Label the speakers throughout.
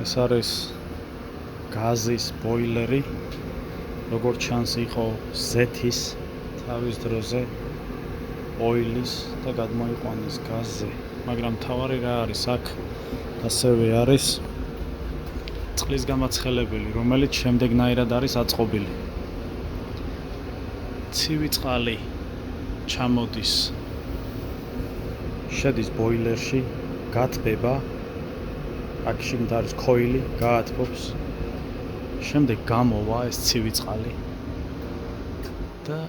Speaker 1: ეს არის გაზის ბოილერი, როგორც ჩანს იყო ზეთის თავის დროზე ოილის და გადმოიყვანეს გაზზე, მაგრამ თავარი რა არის აქ? ასევე არის წყლის გამაცხელებელი, რომელიც შემდეგნაირად არის აწყობილი. ცივი წყალი ჩამოდის, შედის ბოილერში, გათბება, აქ შიგნით არის ქოილი, გაათბობს, შემდეგ გამოვა ეს ცივი წყალი და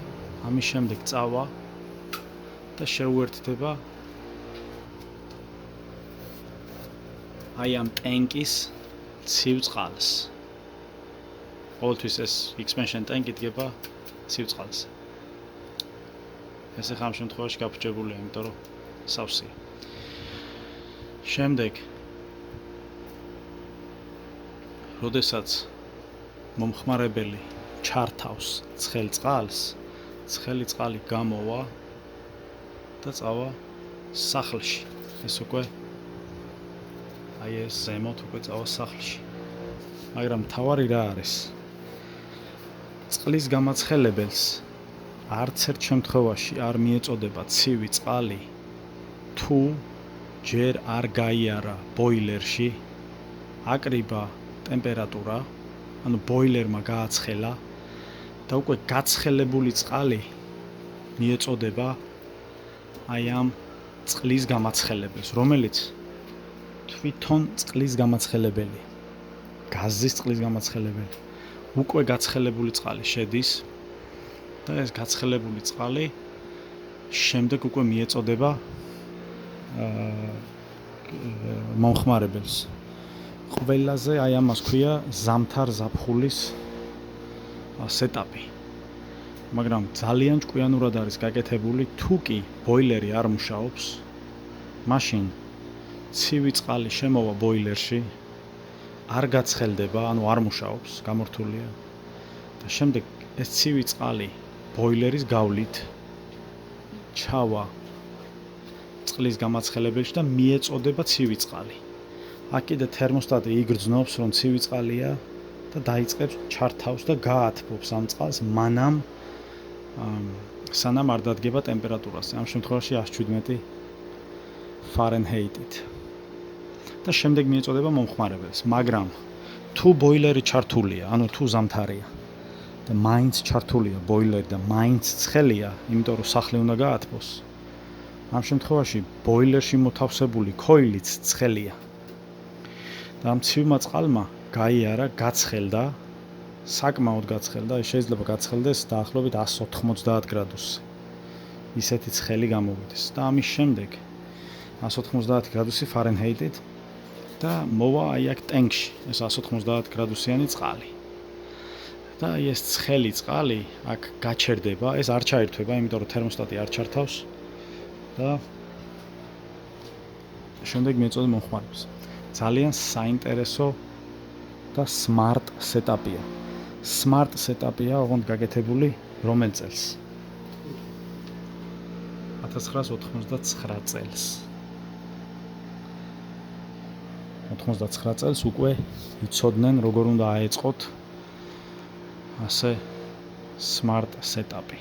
Speaker 1: ამის შემდეგ წავა და შეუერთდება აი ამ ტენკის ცივ წყალს. ყოველთვის ეს expansion ტენკი დგება ცივ წყალზე. ეს ახლა ამ შემთხვევაში გაფუჭებულია, იმიტომ რომ სავსეა. შემდეგ როდესაც მომხმარებელი ჩართავს ცხელ წყალს, ცხელი წყალი გამოვა და წავა სახლში. ეს უკვე აი ეს ზემოთ უკვე წავა სახლში. მაგრამ თავარი რა არის? წყლის გამაცხელებელს არც ერთ შემთხვევაში არ მიეწოდება ცივი წყალი, თუ ჯერ არ გაიარა ბოილერში აკრიბა ტემპერატურა, ანუ ბოილერმა გააცხელა და უკვე გაცხელებული წყალი მიეწოდება აი ამ წყლის გამაცხელებელს, რომელიც თვითონ წყლის გამაცხელებელი, გაზის წყლის გამაცხელებელი, უკვე გაცხელებული წყალი შედის და ეს გაცხელებული წყალი შემდეგ უკვე მიეწოდება მომხმარებელს. ყველაზე აი ამას ქვია ზამთარ ზაფხულის სეტაპი. მაგრამ ძალიან ჭკვიანურად არის გაკეთებული, თუ კი ბოილერი არ მუშაობს, მაშინ ცივი წყალი შემოვა ბოილერში, არ გაცხელდება, ანუ არ მუშაობს, გამორთულია და შემდეგ ეს ცივი წყალი ბოილერის გავლით ჩავა წყლის გამაცხელებელში და მიეწოდება ცივი წყალი. აქ კიდე თერმოსტატი იგრძნობს, რომ ცივი წყალია და დაიწყებს ჩართავს და გაათბობს ამ წყალს მანამ სანამ არ დადგება ტემპერატურაზე. ამ შემთხვევაში 117 ფარენჰეიტით. და შემდეგ მიეწოდება მომხმარებელს. მაგრამ თუ ბოილერი ჩართულია, ანუ თუ ზამთარია და მაინც ჩართულია ბოილერი და მაინც ცხელია, იმიტომ რომ სახლი უნდა გაათბოს, ამ შემთხვევაში ბოილერში მოთავსებული ქოილიც ცხელია. და ამ ცივმა წყალმა გაიარა, გაცხელდა, საკმაოდ გაცხელდა, შეიძლება გაცხელდეს დაახლოებით 190 გრადუსზე. ისეთი ცხელი გამოვიდეს და ამის შემდეგ 190 გრადუსი ფარენჰეიტით და მოვა აი აქ ტენკში ეს 190 გრადუსიანი წყალი. და აი ეს ცხელი წყალი აქ გაჩერდება, ეს არ ჩაირთვება, იმიტომ რომ თერმოსტატი არ ჩართავს და შემდეგ მიეწოდება მომხმარებელს. ძალიან საინტერესო და smart setup-ია. Smart setup-ია, ოღონდ გაკეთებული რომელ წელს? 1989 წელს. 99 წელს უკვე იცოდნენ, როგორ უნდა აეწყოთ ასე smart setup-ი.